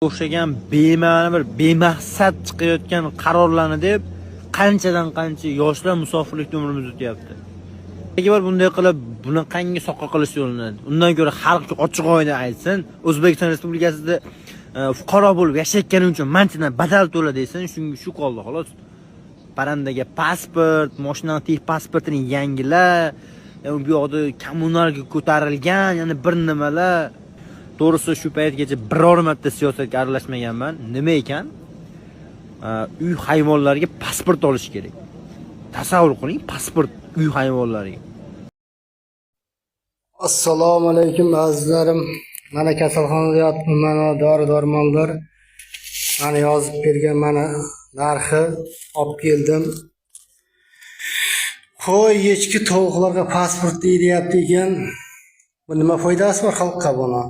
o'xshagan bema'ni bir bemaqsad chiqayotgan qarorlarni deb qanchadan qancha yoshlar musofirlikda umrimizni o'tyapti. Nega bor bunday qilib bunaqangi soqqa qilish yo'linadi? Undan ko'ra xalqqa ochiq oyna aytsin, O'zbekiston Respublikasida fuqaro bo'lib yashayotganing uchun manchadan badal to'la desin, shunga shu qoldi xolos. Parandaga pasport, mashinaning texnik pasportini yangila, bu yoqda kommunalga ko'tarilgan, yana bir nimalar. To'g'risi shu paytgacha biror marta siyosatga aralashmaganman. Nima ekan? Uy hayvonlariga pasport olish kerak. Tasavvur qiling, pasport uy hayvonlariga. Assalomu alaykum azizlarim. Mana kasalxonada yotibman, mana dori-dormonlar. Mana yozib bergan, mana narxi olib keldim. Qo'y, echki, tovuqlarga pasport deyapti ekan. Bu nima foydasi bor xalqqa buni?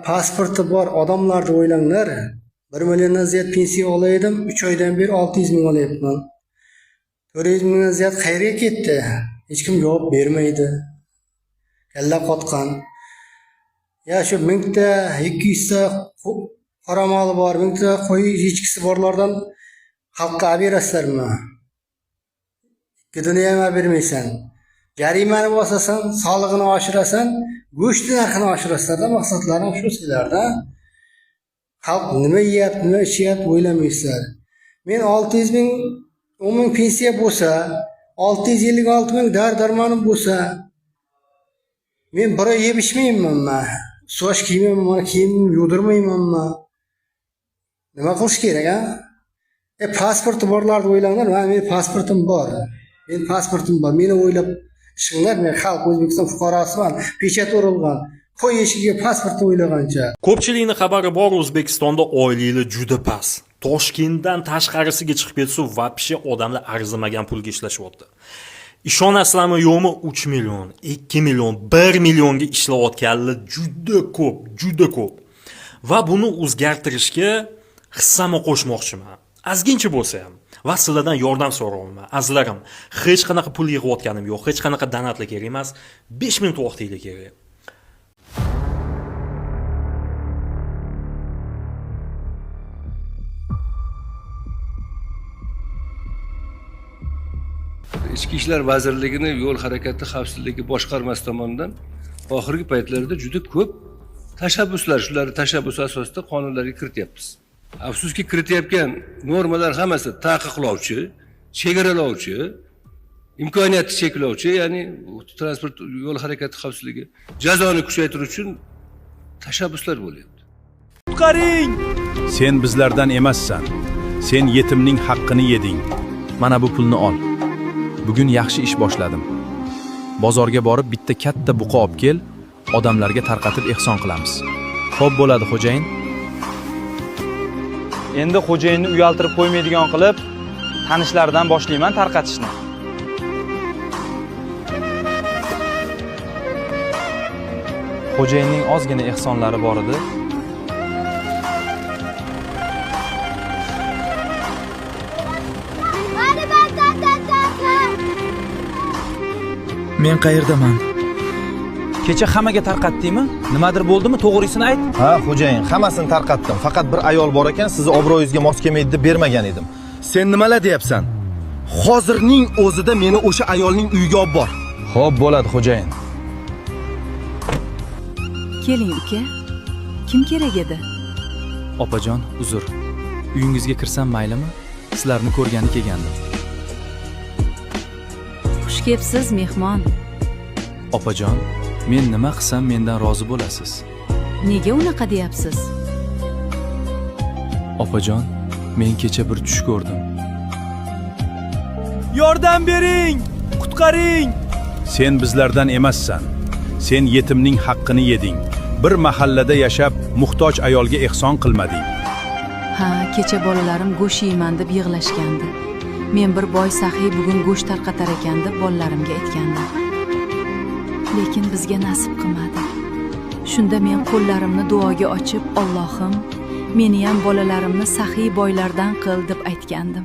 Pasporti bor odamlarni o'ylanglar. 1 milliondan ziyod pensiya olaydim, 3 oydan beri 600 ming olyapman. 400 mingdan ziyod qayerga ketdi? Hech kim javob bermaydi. Kalla qotgan. Ya shu 1000 ta, 200 ta qora moli bor, 1000 ta qo'y echkisi borlardan xalqqa berasizlarmi? Ikkidan ham bermaysan. Jarimani bosasan, solig'ini oshirasan, go'sht narxini oshirasizlar-da, maqsadlaring shu sizlarda. Xalq nima yeyapti, nima ichyapti o'ylamaysizlar. Men 600 ming, 10 ming pensiya bo'lsa, 656 ming dar-darmonim bo'lsa, men bir oy yeb ichmaymanmi? Soch kiymayman, mana kiyimimni yudirmaymanmi? Nima qilish kerak, ha? Pasporti borlarni o'ylanglar, men pasportim bor. Men pasportim bor. Meni o'ylab ishinglar, men xalq O'zbekiston fuqarosiman, pechat o'rilgan. Qo'y eshigiga pasportni o'ylagancha. Ko'pchilikning xabari bor, O'zbekistonda oyliklar juda past. Toshkentdan tashqarisiga chiqib ketsa, vapshe odamlar arzimagan pulga ishlashyapti. Ishonasizlarmi yo'qmi, 3 million, 2 million, 1 millionga ishlayotganlar juda ko'p. Va buni o'zgartirishga hissam qo'shmoqchiman. Azgincha bo'lsa ham. Va sizlardan yordam so'rayman. Azizlarim, hech qanaqa pul yig'ayotganim yo'q, hech qanaqa donatlar kerak emas. 5 minut vaqtingiz kerak. Ichki ishlar vazirligining yo'l harakati xavfsizligi boshqarmasi tomonidan oxirgi paytlarda juda ko'p tashabbuslar, shularning tashabbusi asosida qonunlarga kirityapmiz. Afsuski kiritayotgan normalar hammasi taqiqlovchi, chegaralovchi, imkoniyatni cheklovchi, ya'ni transport yo'l harakati xavfsizligi jazoni kuchaytirish uchun tashabbuslar bo'lyapti. Qutqaring! Sen bizlardan emassan. Sen yetimning haqqini yeding. Mana bu pulni ol. Bugun yaxshi ish boshladim. Bozorga borib bitta katta buqa olib kel, odamlarga tarqatib ehson qilamiz. Xo'p bo'ladi, xo'jayin. Endi xo'jayinni uyaltirib qo'ymaydigan qilib, tanishlardan boshlayman tarqatishni. Xo'jayinning ozgina ehsonlari bor edi. Men qayerdaman? Kecha hammaga tarqatdingmi? Nimadir bo'ldimi? To'g'risini ayt. Ha, xo'jayin, hammasini tarqatdim. Faqat bir ayol bor ekan, sizni obro'yingizga mos kelmaydi deb bermagan edim. Sen nimalar deyapsan? Hozirning o'zida meni o'sha ayolning uyiga olib bor. Xo'p, bo'ladi, xo'jayin. Keling, uka. Kim kerak edi? Opajon, uzr. Uyingizga kirsam maylimi? Sizlarni ko'rgani kelgandim. Xush kelibsiz, mehmon. Opajon, men nima qilsam mendan rozi bo'lasiz? Nega unaqa deyapsiz? Opajon, men kecha bir tush ko'rdim. Yordam bering! Qutqaring! Sen bizlardan emassan. Sen yetimning haqqini yeding. Bir mahallada yashab, muhtoj ayolga ehson qilmading. Ha, kecha bolalarim go'sht yeyman deb yig'lashgandi. Men bir boy saxiy bugun go'sht tarqatar ekan deb bolalarimga aytgandim. Lekin bizga nasib qilmadi. Shunda men qo'llarimni duoga ochib, Allohim, meni ham bolalarimni saxiy boylardan qil deb aytgandim.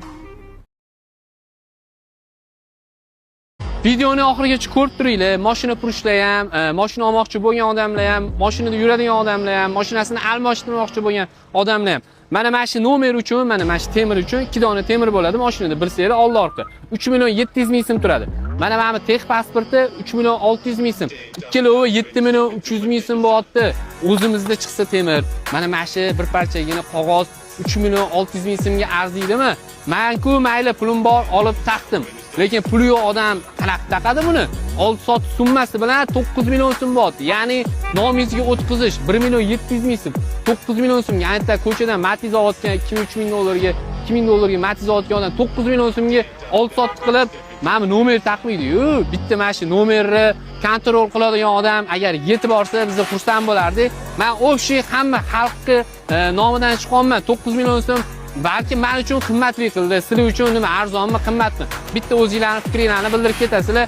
Videoni oxirigacha ko'rib turinglar. Mashina furushlar ham, mashina olmoqchi bo'lgan odamlar ham, mashinada yuradigan odamlar ham, mashinasini almashtirmoqchi bo'lgan odamlar ham. Mana shu nomer uchun, mana shu temir uchun 2 dona temir bo'ladi mashinada, bir seri oldi orqa. 3 million 700 ming so'm turadi. Mana bu tex pasporti 3 million 600 ming so'm. Ikkalovi 7 million 300 ming so'm bo'lyapti. O'zimizda chiqsa temir. Mana shu bir parchagina qog'oz 3 million 600 ming so'mga arziydimi? Men-ku mayli pulim bor olib taqdim. Lekin puli yo'q odam qanaqa taqadi buni? Oldi sotish summasi bilan 9 million so'm bo'lyapti. Ya'ni nomingizga o'tkazish 1 million 700 ming so'm. 9 million so'mga aytda ko'chadan Matiz olayotgan 2-3 ming dollarga, 2 ming dollarga Matiz olayotgan odam 9 million so'mga oldi sotib qilib, mana bu nomer taqmaydi-yu. Bitta mana shu nomerni kontrol qiladigan odam agar yetib borsa, biz xursand bo'lardik. Men o'sha hamma xalqni nomidan chiqolman 9 million so'm balki men uchun qimmatli qildi. Sizlar uchun nima arzonmi, qimmatmi? Bitta o'zingizlarning fikringizni bildirib ketasizlar.